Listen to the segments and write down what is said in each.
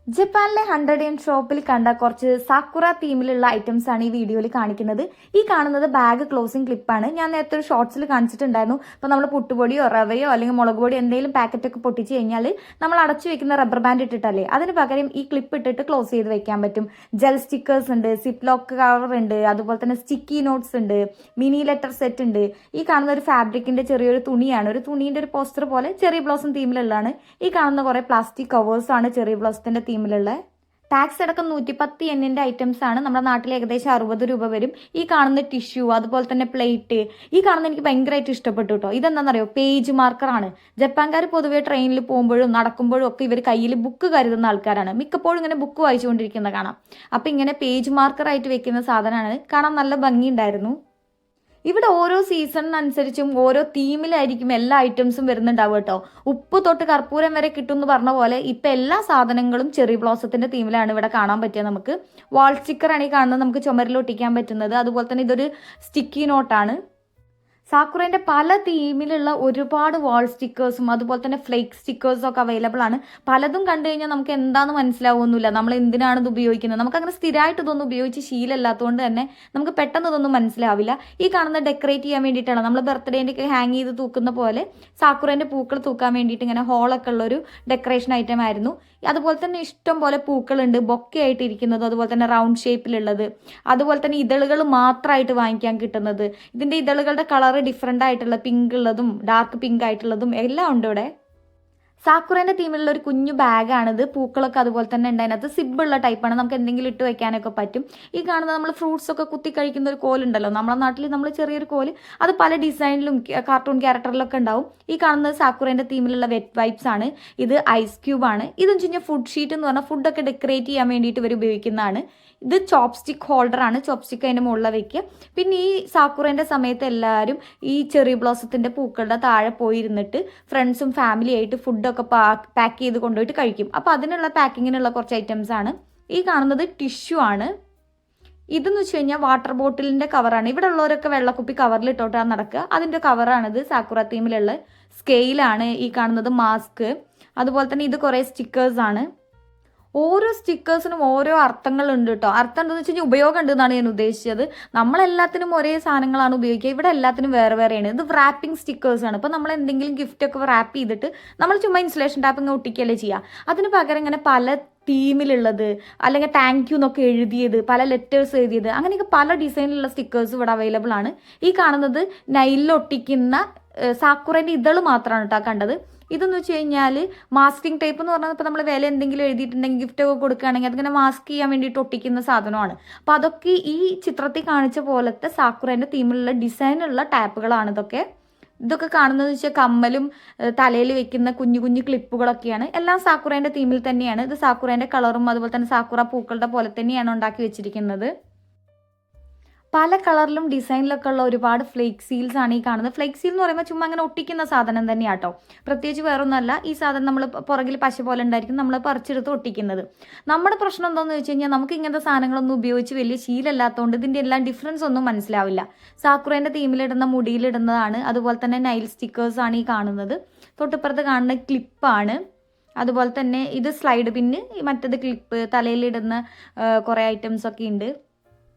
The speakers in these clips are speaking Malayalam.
ജപ്പാനിലെ 100 ഷോപ്പിൽ കണ്ട കുറച്ച് സാക്കുറ തീമിലുള്ള ഐറ്റംസ് ആണ് ഈ വീഡിയോയിൽ കാണിക്കുന്നത്. ഈ കാണുന്നത് ബാഗ് ക്ലോസിംഗ് ക്ലിപ്പാണ്. ഞാൻ നേരത്തെ ഒരു ഷോർട്സിൽ കാണിച്ചിട്ടുണ്ടായിരുന്നു. അപ്പോൾ നമ്മൾ പുട്ടുപൊടിയോ റവയോ അല്ലെങ്കിൽ മുളക് പൊടി എന്തെങ്കിലും പാക്കറ്റൊക്കെ പൊട്ടിച്ച് കഴിഞ്ഞാൽ നമ്മൾ അടച്ചു വെക്കുന്ന റബ്ബർ ബാൻഡ് ഇട്ടിട്ടല്ലേ, അതിന് പകരം ഈ ക്ലിപ്പ് ഇട്ടിട്ട് ക്ലോസ് ചെയ്ത് വെക്കാൻ പറ്റും. ജെൽ സ്റ്റിക്കേഴ്സ് ഉണ്ട്, സിപ്പ് ലോക്ക് കവർ ഉണ്ട്, അതുപോലെ തന്നെ സ്റ്റിക്കി നോട്ട്സ് ഉണ്ട്, മിനി ലെറ്റർ സെറ്റ് ഉണ്ട്. ഈ കാണുന്ന ഒരു ഫാബ്രിക്കിന്റെ ചെറിയൊരു തുണിയാണ്, ഒരു തുണീന്റെ ഒരു പോസ്റ്റർ പോലെ ചെറി ബ്ലോസം തീമിലുള്ളതാണ്. ഈ കാണുന്ന കുറെ പ്ലാസ്റ്റിക് കവേഴ്സ് ആണ് ചെറി ബ്ലോസത്തിന്റെ തീമിലുള്ള. ടാക്സ് അടക്കം 110 യെന്നിന്റെ ഐറ്റംസ് ആണ്. നമ്മുടെ നാട്ടിൽ ഏകദേശം 60 രൂപ വരും. ഈ കാണുന്ന ടിഷ്യൂ, അതുപോലെ തന്നെ പ്ലേറ്റ്, ഈ കാണുന്ന എനിക്ക് ഭയങ്കരമായിട്ട് ഇഷ്ടപ്പെട്ടു കേട്ടോ. ഇതെന്താണെന്നറിയോ, പേജ് മാർക്കറാണ്. ജപ്പാൻകാർ പൊതുവേ ട്രെയിനിൽ പോകുമ്പോഴും നടക്കുമ്പോഴും ഒക്കെ ഇവർ കയ്യിൽ ബുക്ക് കരുതുന്ന ആൾക്കാരാണ്. മിക്കപ്പോഴും ഇങ്ങനെ ബുക്ക് വായിച്ചുകൊണ്ടിരിക്കുന്ന കാണാം. അപ്പം ഇങ്ങനെ പേജ് മാർക്കറായിട്ട് വെക്കുന്ന സാധനമാണ്. കാണാൻ നല്ല ഭംഗിയുണ്ടായിരുന്നു. ഇവിടെ ഓരോ സീസണിനനുസരിച്ചും ഓരോ തീമിലായിരിക്കും എല്ലാ ഐറ്റംസും വരുന്നുണ്ടാവും കേട്ടോ. ഉപ്പ് തൊട്ട് കർപ്പൂരം വരെ കിട്ടും എന്ന് പറഞ്ഞ പോലെ ഇപ്പം എല്ലാ സാധനങ്ങളും ചെറി ബ്ലോസത്തിന്റെ തീമിലാണ് ഇവിടെ കാണാൻ പറ്റിയത്. നമുക്ക് വാൾ സ്റ്റിക്കറാണ് ഈ കാണുന്നത്, നമുക്ക് ചുമരിൽ ഒട്ടിക്കാൻ പറ്റുന്നത്. അതുപോലെ തന്നെ ഇതൊരു സ്റ്റിക്കി നോട്ടാണ്. സാക്കുറേന്റെ പല തീമിലുള്ള ഒരുപാട് വാൾ സ്റ്റിക്കേഴ്സും അതുപോലെ തന്നെ ഫ്ലേക്ക് സ്റ്റിക്കേഴ്സും ഒക്കെ അവൈലബിൾ ആണ്. പലതും കണ്ടു കഴിഞ്ഞാൽ നമുക്ക് എന്താണെന്ന് മനസ്സിലാവുന്നില്ല, നമ്മൾ എന്തിനാണ് ഇത് ഉപയോഗിക്കുന്നത്. നമുക്കങ്ങനെ സ്ഥിരമായിട്ട് ഇതൊന്നും ഉപയോഗിച്ച് ശീലമില്ലാത്തതുകൊണ്ട് തന്നെ നമുക്ക് പെട്ടെന്ന് ഇതൊന്നും മനസ്സിലാവില്ല. ഈ കാണുന്ന ഡെക്കറേറ്റ് ചെയ്യാൻ വേണ്ടിയിട്ടാണ്, നമ്മൾ ബർത്ത്ഡേൻ്റെ ഒക്കെ ഹാങ് ചെയ്ത് തൂക്കുന്ന പോലെ സാക്കുറേന്റെ പൂക്കൾ തൂക്കാൻ വേണ്ടിയിട്ട് ഇങ്ങനെ ഹോളൊക്കെ ഉള്ളൊരു ഡെക്കറേഷൻ ഐറ്റം ആയിരുന്നു. അതുപോലെ തന്നെ ഇഷ്ടം പോലെ പൂക്കളുണ്ട്, ബൊക്കെ ആയിട്ട് ഇരിക്കുന്നത്, അതുപോലെ തന്നെ റൗണ്ട് ഷേപ്പിലുള്ളത്, അതുപോലെ തന്നെ ഇതളുകൾ മാത്രമായിട്ട് വാങ്ങിക്കാൻ കിട്ടുന്നത്. ഇതിന്റെ ഇതളുകളുടെ കളർ ഡിഫറെൻ്റ് ആയിട്ടുള്ള പിങ്ക് ഉള്ളതും ഡാർക്ക് പിങ്ക് ആയിട്ടുള്ളതും എല്ലാം ഉണ്ട് ഇവിടെ. സാക്കുറേന്റെ തീമിലുള്ള ഒരു കുഞ്ഞു ബാഗാണിത്. പൂക്കളൊക്കെ അതുപോലെ തന്നെ ഉണ്ട്. അതിനകത്ത് സിബുള്ള ടൈപ്പാണ്, നമുക്ക് എന്തെങ്കിലും ഇട്ട് വെക്കാനൊക്കെ പറ്റും. ഈ കാണുന്ന നമ്മൾ ഫ്രൂട്ട്സ് ഒക്കെ കുത്തി കഴിക്കുന്ന ഒരു കോലുണ്ടല്ലോ, നമ്മുടെ നാട്ടിൽ നമ്മൾ ചെറിയൊരു കോല്, അത് പല ഡിസൈനിലും കാർട്ടൂൺ ക്യാരക്ടറിലൊക്കെ ഉണ്ടാവും. ഈ കാണുന്നത് സാക്കുറേന്റെ തീമിലുള്ള വെറ്റ് വൈപ്സ് ആണ്. ഇത് ഐസ് ക്യൂബ് ആണ്. ഇതെന്ന് വെച്ച് കഴിഞ്ഞാൽ ഫുഡ് ഷീറ്റ് എന്ന് പറഞ്ഞാൽ ഫുഡൊക്കെ ഡെക്കറേറ്റ് ചെയ്യാൻ വേണ്ടിയിട്ട് ഇവർ ഉപയോഗിക്കുന്നതാണ്. ഇത് ചോപ്സ്റ്റിക് ഹോൾഡർ ആണ്, ചോപ്സ്റ്റിക് അതിൻ്റെ മുകളിൽ വെക്കുക. പിന്നെ ഈ സാക്കുറേന്റെ സമയത്ത് എല്ലാവരും ഈ ചെറി ബ്ലോസത്തിന്റെ പൂക്കളുടെ താഴെ പോയിരുന്നിട്ട് ഫ്രണ്ട്സും ഫാമിലി ആയിട്ട് ഫുഡൊക്കെ പാക്ക് ചെയ്ത് കൊണ്ടുപോയിട്ട് കഴിക്കും. അപ്പോൾ അതിനുള്ള പാക്കിങ്ങിനുള്ള കുറച്ച് ഐറ്റംസ് ആണ്. ഈ കാണുന്നത് ടിഷ്യൂ ആണ്. ഇതെന്ന് വെച്ച് കഴിഞ്ഞാൽ വാട്ടർ ബോട്ടിലിന്റെ കവറാണ്. ഇവിടെ ഉള്ളവരൊക്കെ വെള്ളക്കുപ്പി കവറിൽ ഇട്ടോട്ടാണ് നടക്കുക. അതിന്റെ കവറാണിത്. സാക്കുറ തീമിലുള്ള സ്കെയിലാണ്. ഈ കാണുന്നത് മാസ്ക്. അതുപോലെ തന്നെ ഇത് കുറേ സ്റ്റിക്കേഴ്സ് ആണ്. ഓരോ സ്റ്റിക്കേഴ്സിനും ഓരോ അർത്ഥങ്ങളുണ്ട് കേട്ടോ. അർത്ഥം എന്താണെന്ന് വെച്ച് കഴിഞ്ഞാൽ ഉപയോഗം ഉണ്ട് എന്നാണ് ഞാൻ ഉദ്ദേശിച്ചത്. നമ്മളെല്ലാത്തിനും ഒരേ സാധനങ്ങളാണ് ഉപയോഗിക്കുക, ഇവിടെ എല്ലാത്തിനും വേറെ വേറെയാണ്. ഇത് റാപ്പിംഗ് സ്റ്റിക്കേഴ്സാണ്. ഇപ്പോൾ നമ്മൾ എന്തെങ്കിലും ഗിഫ്റ്റ് ഒക്കെ റാപ്പ് ചെയ്തിട്ട് നമ്മൾ ചുമ്മാ ഇൻസുലേഷൻ ടാപ്പിങ് ഒട്ടിക്കുകയല്ലേ ചെയ്യുക. അതിന് പകരം ഇങ്ങനെ പല തീമിലുള്ളത്, അല്ലെങ്കിൽ താങ്ക് യു എന്നൊക്കെ എഴുതിയത്, പല ലെറ്റേഴ്സ് എഴുതിയത്, അങ്ങനെയൊക്കെ പല ഡിസൈനിലുള്ള സ്റ്റിക്കേഴ്സ് ഇവിടെ അവൈലബിൾ ആണ്. ഈ കാണുന്നത് നൈലിൽ ഒട്ടിക്കുന്ന സാക്കുറേൻ്റെ ഇതള് മാത്രമാണ് കേട്ടോ കണ്ടത്. ഇതെന്ന് വെച്ച് കഴിഞ്ഞാൽ മാസ്കിംഗ് ടൈപ്പ് എന്ന് പറഞ്ഞാൽ ഇപ്പോൾ നമ്മൾ വില എന്തെങ്കിലും എഴുതിയിട്ടുണ്ടെങ്കിൽ ഗിഫ്റ്റ് ഒക്കെ കൊടുക്കുകയാണെങ്കിൽ അതിങ്ങനെ മാസ്ക് ചെയ്യാൻ വേണ്ടിയിട്ട് ഒട്ടിക്കുന്ന സാധനമാണ്. അപ്പോൾ അതൊക്കെ ഈ ചിത്രത്തിൽ കാണിച്ച പോലത്തെ സാക്കുറേൻ്റെ തീമിലുള്ള ഡിസൈനുള്ള ടാപ്പുകളാണ് ഇതൊക്കെ. ഇതൊക്കെ കാണുന്നത് വെച്ചാൽ കമ്മലും തലയിൽ വെക്കുന്ന കുഞ്ഞു കുഞ്ഞു ക്ലിപ്പുകളൊക്കെയാണ്. എല്ലാം സാക്കുറേൻ്റെ തീമിൽ തന്നെയാണ്. ഇത് സാക്കുറേൻ്റെ കളറും അതുപോലെ തന്നെ സാക്കുറ പൂക്കളുടെ പോലെ തന്നെയാണ് ഉണ്ടാക്കി വെച്ചിരിക്കുന്നത്. പല കളറിലും ഡിസൈനിലൊക്കെ ഉള്ള ഒരുപാട് ഫ്ലേക്ക് സീൽസ് ആണ് ഈ കാണുന്നത്. ഫ്ലേക്ക് സീൽ എന്ന് പറയുമ്പോൾ ചുമ്മാ അങ്ങനെ ഒട്ടിക്കുന്ന സാധനം തന്നെയാട്ടോ, പ്രത്യേകിച്ച് വേറൊന്നുമല്ല. ഈ സാധനം നമ്മൾ പുറകിൽ പശ പോലെ ഉണ്ടായിരിക്കും, നമ്മൾ പറിച്ചെടുത്ത് ഒട്ടിക്കുന്നത്. നമ്മുടെ പ്രശ്നം എന്താണെന്ന് വെച്ച് കഴിഞ്ഞാൽ നമുക്ക് ഇങ്ങനത്തെ സാധനങ്ങളൊന്നും ഉപയോഗിച്ച് വലിയ ശീലമില്ലാത്തതുകൊണ്ട് ഇതിൻ്റെ എല്ലാം ഡിഫറൻസ് ഒന്നും മനസ്സിലാവില്ല. സാക്കുറേൻ്റെ തീമിലിടുന്ന മുടിയിലിടുന്നതാണ്. അതുപോലെ തന്നെ നൈൽ സ്റ്റിക്കേഴ്സ് ആണ് ഈ കാണുന്നത്. തൊട്ടിപ്പുറത്ത് കാണുന്ന ക്ലിപ്പാണ്. അതുപോലെ തന്നെ ഇത് സ്ലൈഡ് പിന്ന്, മറ്റേത് ക്ലിപ്പ്, തലയിലിടുന്ന കുറേ ഐറ്റംസ് ഒക്കെ ഉണ്ട്.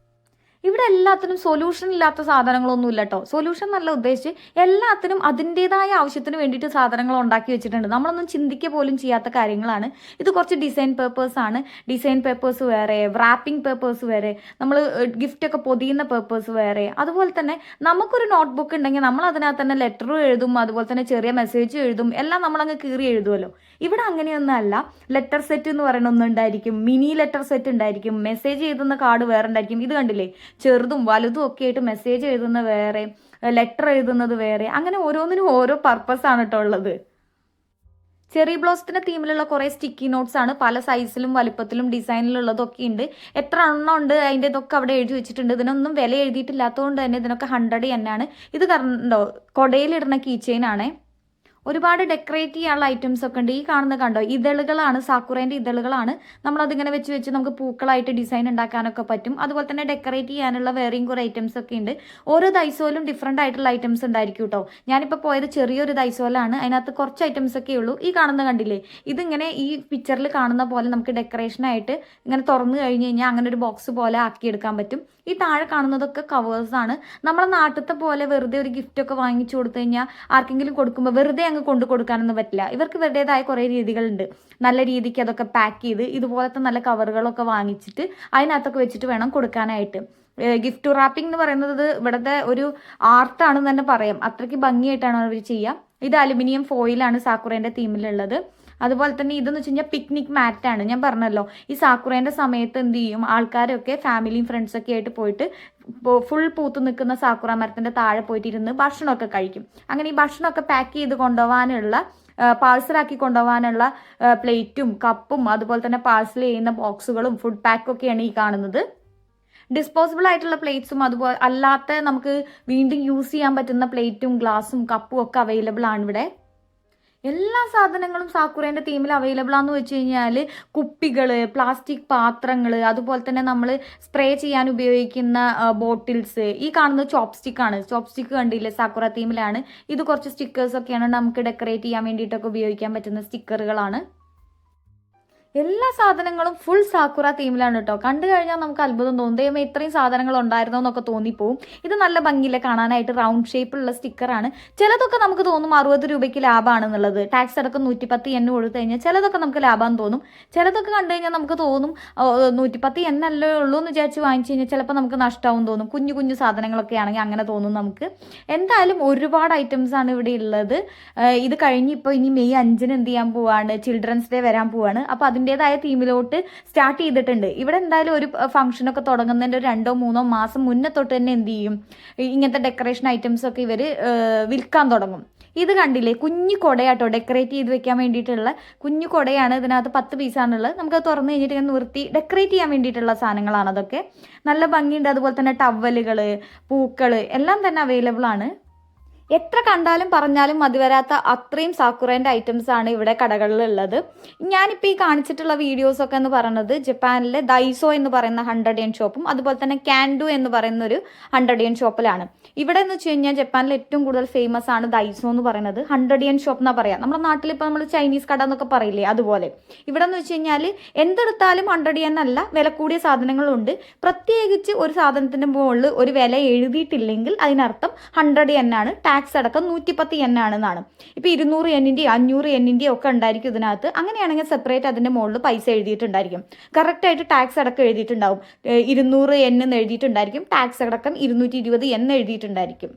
ഇവിടെ എല്ലാത്തിനും സൊല്യൂഷൻ ഇല്ലാത്ത സാധനങ്ങളൊന്നും ഇല്ല കേട്ടോ. സൊല്യൂഷൻ എന്നല്ല ഉദ്ദേശിച്ച്, എല്ലാത്തിനും അതിൻ്റെതായ ആവശ്യത്തിന് വേണ്ടിയിട്ട് സാധനങ്ങൾ ഉണ്ടാക്കി വെച്ചിട്ടുണ്ട്. നമ്മളൊന്നും ചിന്തിക്കുക പോലും ചെയ്യാത്ത കാര്യങ്ങളാണ്. ഇത് കുറച്ച് ഡിസൈൻ പേപ്പേഴ്സ് ആണ്. ഡിസൈൻ പേപ്പേഴ്സ് വേറെ, റാപ്പിംഗ് പേപ്പേഴ്സ് വേറെ, നമ്മൾ ഗിഫ്റ്റൊക്കെ പൊതിയുന്ന പേപ്പേഴ്സ് വേറെ. അതുപോലെ തന്നെ നമുക്കൊരു നോട്ട് ബുക്ക് ഉണ്ടെങ്കിൽ നമ്മൾ അതിനകത്ത് തന്നെ ലെറ്ററും എഴുതും, അതുപോലെ തന്നെ ചെറിയ മെസ്സേജും എഴുതും. എല്ലാം നമ്മളങ്ങ് കീറി എഴുതുമല്ലോ. ഇവിടെ അങ്ങനെയൊന്നും അല്ല. ലെറ്റർ സെറ്റ് എന്ന് പറയുന്ന ഒന്നുണ്ടായിരിക്കും, മിനി ലെറ്റർ സെറ്റ് ഉണ്ടായിരിക്കും, മെസ്സേജ് എഴുതുന്ന കാർഡ് വേറെ ഉണ്ടായിരിക്കും. ഇത് കണ്ടില്ലേ, ചെറുതും വലുതും ഒക്കെ ആയിട്ട് മെസ്സേജ് എഴുതുന്ന വേറെ, ലെറ്റർ എഴുതുന്നത് വേറെ, അങ്ങനെ ഓരോന്നിനും ഓരോ പർപ്പസ് ആണ് കേട്ടോ ഉള്ളത്. ചെറി ബ്ലോസത്തിന്റെ തീമിലുള്ള കുറേ സ്റ്റിക്കി നോട്ട്സ് ആണ്. പല സൈസിലും വലിപ്പത്തിലും ഡിസൈനിലുള്ളതൊക്കെ ഉണ്ട്. എത്ര എണ്ണം ഉണ്ട് അതിൻ്റെ ഇതൊക്കെ അവിടെ എഴുതി വെച്ചിട്ടുണ്ട്. ഇതിനൊന്നും വില എഴുതിയിട്ടില്ലാത്തതുകൊണ്ട് തന്നെ ഇതിനൊക്കെ 100 തന്നെയാണ്. ഇത് കണ്ടോ, കൊടയിലിടുന്ന കീ ചെയിൻ ആണേ. ഒരുപാട് ഡെക്കറേറ്റ് ചെയ്യാനുള്ള ഐറ്റംസ് ഒക്കെ ഉണ്ട്. ഈ കാണുന്ന കണ്ടോ, ഇതളുകളാണ്, സാക്കുറേൻ്റെ ഇതളുകളാണ്. നമ്മളതിങ്ങനെ വെച്ച് വെച്ച് നമുക്ക് പൂക്കളായിട്ട് ഡിസൈൻ ഉണ്ടാക്കാനൊക്കെ പറ്റും. അതുപോലെ തന്നെ ഡെക്കറേറ്റ് ചെയ്യാനുള്ള വേറെയും കുറേ ഐറ്റംസ് ഒക്കെ ഉണ്ട്. ഓരോ ദൈസോലും ഡിഫറെൻ്റ് ആയിട്ടുള്ള ഐറ്റംസ് ഉണ്ടായിരിക്കും കേട്ടോ. ഞാനിപ്പോൾ പോയത് ചെറിയൊരു ദൈസോലാണ്, അതിനകത്ത് കുറച്ച് ഐറ്റംസ് ഒക്കെ ഉള്ളൂ. ഈ കാണുന്ന കണ്ടില്ലേ, ഇതിങ്ങനെ ഈ പിക്ചറിൽ കാണുന്ന പോലെ നമുക്ക് ഡെക്കറേഷനായിട്ട് ഇങ്ങനെ തുറന്നു കഴിഞ്ഞ് കഴിഞ്ഞാൽ അങ്ങനെ ഒരു ബോക്സ് പോലെ ആക്കിയെടുക്കാൻ പറ്റും. ഈ താഴെ കാണുന്നതൊക്കെ കവേഴ്സാണ്. നമ്മുടെ നാട്ടിലത്തെ പോലെ വെറുതെ ഒരു ഗിഫ്റ്റ് ഒക്കെ വാങ്ങിച്ചു കൊടുത്തു കഴിഞ്ഞാൽ ആർക്കെങ്കിലും കൊടുക്കുമ്പോൾ വെറുതെ അങ്ങ് കൊണ്ടു കൊടുക്കാനൊന്നും പറ്റില്ല. ഇവർക്ക് ഇവരുടേതായ കുറേ രീതികളുണ്ട്. നല്ല രീതിക്ക് അതൊക്കെ പാക്ക് ചെയ്ത് ഇതുപോലത്തെ നല്ല കവറുകളൊക്കെ വാങ്ങിച്ചിട്ട് അതിനകത്തൊക്കെ വെച്ചിട്ട് വേണം കൊടുക്കാനായിട്ട്. ഗിഫ്റ്റ് റാപ്പിംഗ് എന്ന് പറയുന്നത് ഇവിടുത്തെ ഒരു ആർട്ടാണെന്ന് തന്നെ പറയാം. അത്രയ്ക്ക് ഭംഗിയായിട്ടാണ് അവർ ചെയ്യുക. ഇത് അലുമിനിയം ഫോയിലാണ് സാക്കുറേൻ്റെ തീമിലുള്ളത്. അതുപോലെ തന്നെ ഇതെന്ന് വെച്ച് കഴിഞ്ഞാൽ പിക്നിക് മാറ്റാണ്. ഞാൻ പറഞ്ഞല്ലോ, ഈ സാക്കുറേൻ്റെ സമയത്ത് എന്ത് ചെയ്യും, ആൾക്കാരൊക്കെ ഫാമിലിയും ഫ്രണ്ട്സൊക്കെ ആയിട്ട് പോയിട്ട് ഫുൾ പൂത്ത് നിൽക്കുന്ന സാക്കുറ മരത്തിൻ്റെ താഴെ പോയിട്ട് ഇരുന്ന് ഭക്ഷണമൊക്കെ കഴിക്കും. അങ്ങനെ ഈ ഭക്ഷണമൊക്കെ പാക്ക് ചെയ്ത് കൊണ്ടുപോകാനുള്ള പാഴ്സലാക്കി കൊണ്ടുപോകാനുള്ള പ്ലേറ്റും കപ്പും അതുപോലെ തന്നെ പാഴ്സൽ ചെയ്യുന്ന ബോക്സുകളും ഫുഡ് പാക്കൊക്കെയാണ് ഈ കാണുന്നത്. ഡിസ്പോസിബിൾ ആയിട്ടുള്ള പ്ലേറ്റ്സും അതുപോലെ അല്ലാത്ത നമുക്ക് വീണ്ടും യൂസ് ചെയ്യാൻ പറ്റുന്ന പ്ലേറ്റും ഗ്ലാസും കപ്പും ഒക്കെ അവൈലബിൾ ആണ് ഇവിടെ. എല്ലാ സാധനങ്ങളും സാക്കുറേൻ്റെ തീമിൽ അവൈലബിൾ ആണെന്ന് വെച്ച് കഴിഞ്ഞാൽ കുപ്പികൾ, പ്ലാസ്റ്റിക് പാത്രങ്ങൾ, അതുപോലെ തന്നെ നമ്മൾ സ്പ്രേ ചെയ്യാൻ ഉപയോഗിക്കുന്ന ബോട്ടിൽസ്. ഈ കാണുന്നത് ചോപ്സ്റ്റിക്കാണ്. ചോപ്സ്റ്റിക്ക് കണ്ടില്ലേ, സാക്കുറ തീമിലാണ്. ഇത് കുറച്ച് സ്റ്റിക്കേഴ്സൊക്കെയാണ്, നമുക്ക് ഡെക്കറേറ്റ് ചെയ്യാൻ വേണ്ടിയിട്ടൊക്കെ ഉപയോഗിക്കാൻ പറ്റുന്ന സ്റ്റിക്കറുകളാണ്. എല്ലാ സാധനങ്ങളും ഫുൾ സാക്കുറ തീമിലാണ് കേട്ടോ. കണ്ടു കഴിഞ്ഞാൽ നമുക്ക് അത്ഭുതം തോന്നും, ദൈവമേ ഇത്രയും സാധനങ്ങൾ ഉണ്ടായിരുന്നോ എന്നൊക്കെ തോന്നിപ്പോവും. ഇത് നല്ല ഭംഗിയില്ല കാണാനായിട്ട്, റൗണ്ട് ഷേപ്പിലുള്ള സ്റ്റിക്കറാണ്. ചിലതൊക്കെ നമുക്ക് തോന്നും 60 രൂപയ്ക്ക് ലാഭമാണെന്നുള്ളത്. ടാക്സ് അടക്കം 110 എണ്ണ കൊടുത്തു കഴിഞ്ഞാൽ ചിലതൊക്കെ നമുക്ക് ലാഭമാണെന്ന് തോന്നും. ചിലതൊക്കെ കണ്ടു കഴിഞ്ഞാൽ നമുക്ക് തോന്നും 110 എണ്ണല്ലേ ഉള്ളൂ എന്ന് വിചാരിച്ച് വാങ്ങിച്ചു കഴിഞ്ഞാൽ ചിലപ്പോൾ നമുക്ക് നഷ്ടമാവും തോന്നും. കുഞ്ഞു കുഞ്ഞു സാധനങ്ങളൊക്കെ ആണെങ്കിൽ അങ്ങനെ തോന്നും നമുക്ക്. എന്തായാലും ഒരുപാട് ഐറ്റംസ് ആണ് ഇവിടെ ഉള്ളത്. ഇത് കഴിഞ്ഞ് ഇപ്പോൾ ഇനി മെയ് 5 എന്ത് ചെയ്യാൻ പോവാണ്, ചിൽഡ്രൻസ് ഡേ വരാൻ പോവാണ്. അപ്പോൾ അതിൻ്റെതായ തീമിലോട്ട് സ്റ്റാർട്ട് ചെയ്തിട്ടുണ്ട്. ഇവിടെ എന്തായാലും ഒരു ഫംഗ്ഷനൊക്കെ തുടങ്ങുന്നതിൻ്റെ ഒരു 2-3 മാസം മുന്നേ തൊട്ട് തന്നെ എന്ത് ചെയ്യും, ഇങ്ങനത്തെ ഡെക്കറേഷൻ ഐറ്റംസ് ഒക്കെ ഇവർ വിൽക്കാൻ തുടങ്ങും. ഇത് കണ്ടില്ലേ, കുഞ്ഞു കുടയാട്ടോ, ഡെക്കറേറ്റ് ചെയ്ത് വെക്കാൻ വേണ്ടിയിട്ടുള്ള കുഞ്ഞു കുടയാണ്. ഇതിനകത്ത് 10 പീസാണുള്ളത്. നമുക്ക് തുറന്ന് കഴിഞ്ഞിട്ട് ഇങ്ങനെ നിർത്തി ഡെക്കറേറ്റ് ചെയ്യാൻ വേണ്ടിയിട്ടുള്ള സാധനങ്ങളാണ് അതൊക്കെ. നല്ല ഭംഗിയുണ്ട്. അതുപോലെ തന്നെ ടവലുകൾ, പൂക്കൾ എല്ലാം തന്നെ അവൈലബിൾ ആണ്. എത്ര കണ്ടാലും പറഞ്ഞാലും മതി വരാത്ത അത്രയും സാക്കുറേൻ്റെ ഐറ്റംസ് ആണ് ഇവിടെ കടകളിലുള്ളത്. ഞാനിപ്പോൾ ഈ കാണിച്ചിട്ടുള്ള വീഡിയോസൊക്കെ എന്ന് പറയുന്നത് ജപ്പാനിലെ ദൈസോ എന്ന് പറയുന്ന 100 yen ഷോപ്പും അതുപോലെ തന്നെ കാൻഡു എന്ന് പറയുന്ന ഒരു 100 yen ഷോപ്പിലാണ്. ഇവിടെ എന്ന് വെച്ച് കഴിഞ്ഞാൽ ജപ്പാനിൽ ഏറ്റവും കൂടുതൽ ഫേമസ് ആണ് ദൈസോ എന്ന് പറയുന്നത്. 100 yen ഷോപ്പ് എന്നാ പറയാം. നമ്മുടെ നാട്ടിൽ ഇപ്പോൾ നമ്മൾ ചൈനീസ് കട എന്നൊക്കെ പറയില്ലേ, അതുപോലെ. ഇവിടെ എന്ന് വെച്ച് കഴിഞ്ഞാൽ എന്തെടുത്താലും 100 yen അല്ല, വില കൂടിയ സാധനങ്ങളുണ്ട്. പ്രത്യേകിച്ച് ഒരു സാധനത്തിൻ്റെ മുകളിൽ ഒരു വില എഴുതിയിട്ടില്ലെങ്കിൽ അതിനർത്ഥം 100 yen ആണ്. ടാക്സ് അടക്കം 110 yen ആണെന്നാണ്. ഇപ്പോൾ 200 yen-ൻ്റെയും 500 yen-ൻ്റെയും ഒക്കെ ഉണ്ടായിരിക്കും ഇതിനകത്ത്. അങ്ങനെയാണെങ്കിൽ സെപ്പറേറ്റ് അതിൻ്റെ മുകളിൽ പൈസ എഴുതിയിട്ടുണ്ടായിരിക്കും. കറക്റ്റായിട്ട് ടാക്സ് അടക്കം എഴുതിയിട്ടുണ്ടാവും. 200 yen എന്ന് എഴുതിയിട്ടുണ്ടായിരിക്കും. ടാക്സ് അടക്കം 220 yen എഴുതിയിട്ടുണ്ടായിരിക്കും.